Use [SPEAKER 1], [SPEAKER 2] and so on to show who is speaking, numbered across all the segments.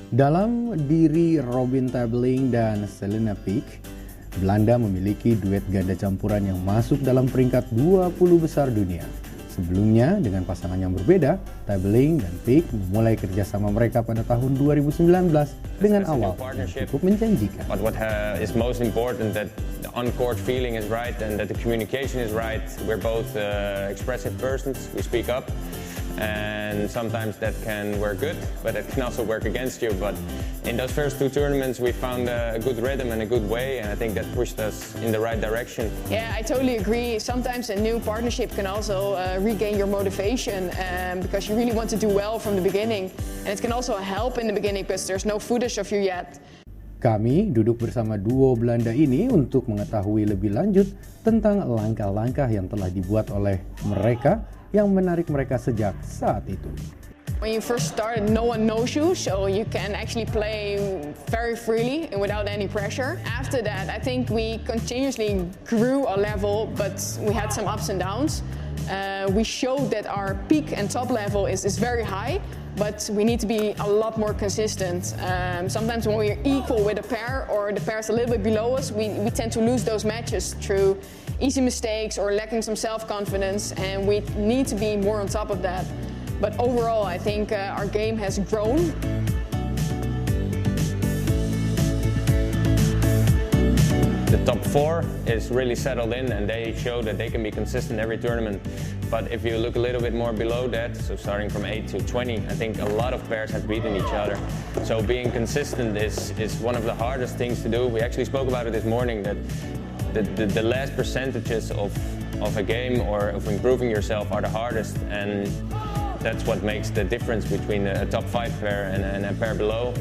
[SPEAKER 1] Dalam diri Robin Tabeling dan Selena Piek, Belanda memiliki duet ganda campuran yang masuk dalam peringkat 20 besar dunia. Sebelumnya, dengan pasangan yang berbeda, Tabeling dan Piek memulai kerjasama mereka pada tahun 2019 dengan awal yang cukup menjanjikan.
[SPEAKER 2] But what is most important that the on-court feeling is right and that the communication is right. We're both expressive persons. We speak up. And sometimes that can work good, but it can also work against you. But in those first two tournaments, we found a good rhythm and a good way, and I think that pushed us in the right direction.
[SPEAKER 3] Yeah, I totally agree. Sometimes a new partnership can also regain your motivation because you really want to do well from the beginning. And it can also help in the beginning because there's no footage of you yet.
[SPEAKER 1] Kami duduk bersama duo Belanda ini untuk mengetahui lebih lanjut tentang langkah-langkah yang telah dibuat oleh mereka yang menarik mereka sejak saat itu.
[SPEAKER 3] When you first started, no one knows you, so you can actually play very freely and without any pressure. After that, I think we continuously grew our level, but we had some ups and downs. We showed that our peak and top level is very high, but we need to be a lot more consistent. Sometimes when we're equal with a pair or the pair's a little bit below us, we tend to lose those matches through easy mistakes or lacking some self-confidence, and we need to be more on top of that. But overall, I think our game has grown.
[SPEAKER 2] The top four is really settled in and they show that they can be consistent every tournament. But if you look a little bit more below that, so starting from 8 to 20, I think a lot of pairs have beaten each other. So being consistent is one of the hardest things to do. We actually spoke about it this morning, that the last percentages of a game or of improving yourself are the hardest, and that's what makes the difference between a top 5 pair and a pair below.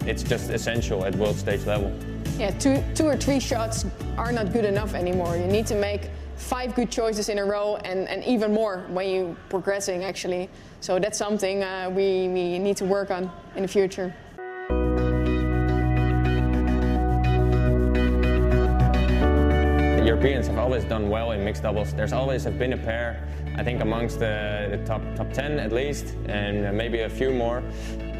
[SPEAKER 2] It's just essential at world stage level.
[SPEAKER 3] Yeah, two or three shots are not good enough anymore. You need to make 5 good choices in a row and even more when you're progressing actually. So that's something we need to work on in the future.
[SPEAKER 2] Europeans have always done well in mixed doubles. There's always been a pair, I think amongst the top 10 at least, and maybe a few more.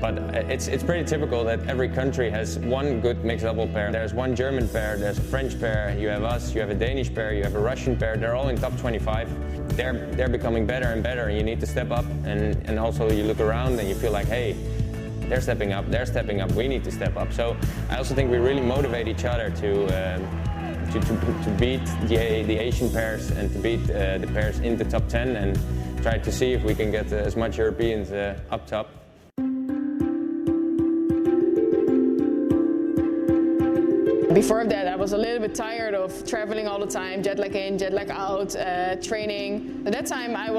[SPEAKER 2] But it's pretty typical that every country has one good mixed double pair. There's one German pair, there's a French pair, you have us, you have a Danish pair, you have a Russian pair. They're all in top 25. They're becoming better and better. You need to step up, and also you look around and you feel like, hey, they're stepping up, we need to step up. So I also think we really motivate each other to beat the Asian pairs and to beat the pairs in the top 10 and try to see if we can get as much Europeans up top.
[SPEAKER 3] Before that, I was a little bit tired of traveling all the time, jet lag in, jet lag out, training. At that time, I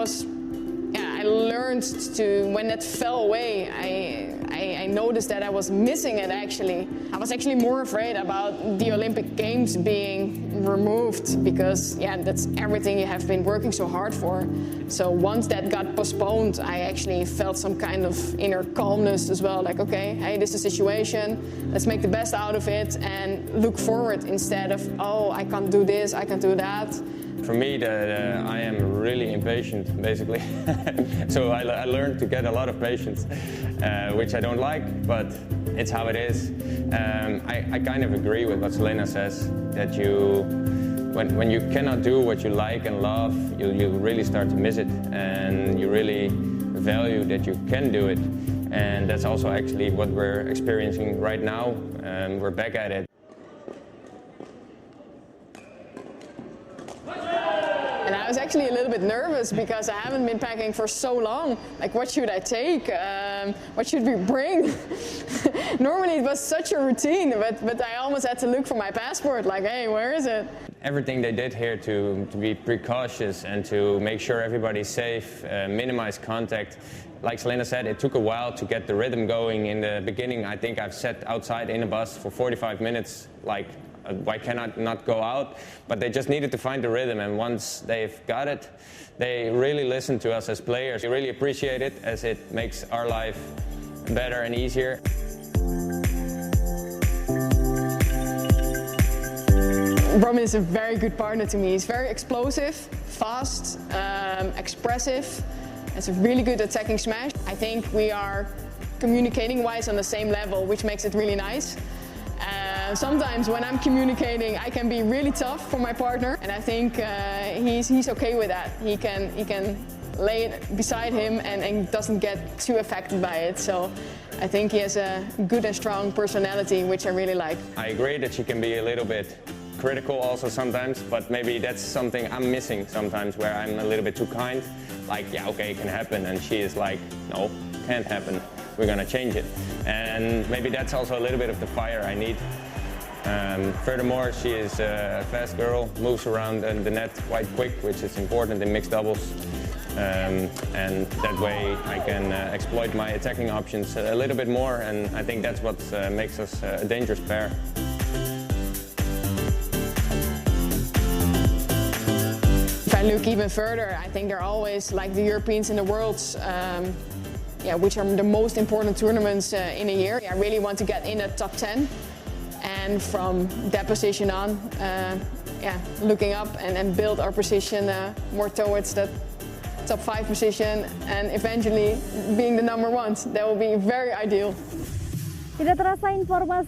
[SPEAKER 3] learned to, when that fell away, I noticed that I was missing it actually. I was actually more afraid about the Olympic Games being removed because, yeah, that's everything you have been working so hard for. So once that got postponed, I actually felt some kind of inner calmness as well. Like, okay, hey, this is the situation. Let's make the best out of it and look forward instead of, oh, I can't do this, I can't do that.
[SPEAKER 2] For me, I am really impatient, basically. So I learned to get a lot of patience, which I don't like, but it's how it is. I kind of agree with what Selena says, that when you cannot do what you like and love, you really start to miss it, and you really value that you can do it. And that's also actually what we're experiencing right now. We're back at it.
[SPEAKER 3] And I was actually a little bit nervous because I haven't been packing for so long. Like, what should I take? What should we bring? Normally it was such a routine, but I almost had to look for my passport, like, hey, where is it?
[SPEAKER 2] Everything they did here to be precautious and to make sure everybody's safe, minimize contact. Like Selena said, it took a while to get the rhythm going. In the beginning, I think I've sat outside in a bus for 45 minutes, like, why cannot not go out? But they just needed to find the rhythm, and once they've got it, they really listen to us as players. We really appreciate it, as it makes our life better and easier.
[SPEAKER 3] Robin is a very good partner to me. He's very explosive, fast, expressive. It's a really good attacking smash. I think we are communicating-wise on the same level, which makes it really nice. Sometimes when I'm communicating, I can be really tough for my partner, and I think he's okay with that. He can lay it beside him and doesn't get too affected by it. So I think he has a good and strong personality, which I really like.
[SPEAKER 2] I agree that she can be a little bit critical also sometimes, but maybe that's something I'm missing sometimes, where I'm a little bit too kind. Like, yeah, okay, it can happen, and she is like, no, can't happen. We're gonna change it. And maybe that's also a little bit of the fire I need. Furthermore, she is a fast girl, moves around the net quite quick, which is important in mixed doubles. And that way I can exploit my attacking options a little bit more, and I think that's what makes us a dangerous pair.
[SPEAKER 3] If I look even further, I think they're always like the Europeans in the Worlds, which are the most important tournaments in a year. I really want to get in the top 10, and from that position on, looking up and build our position more towards that top 5 position, and eventually being the number 1. That will be very ideal.
[SPEAKER 4] Tidak terasa informasi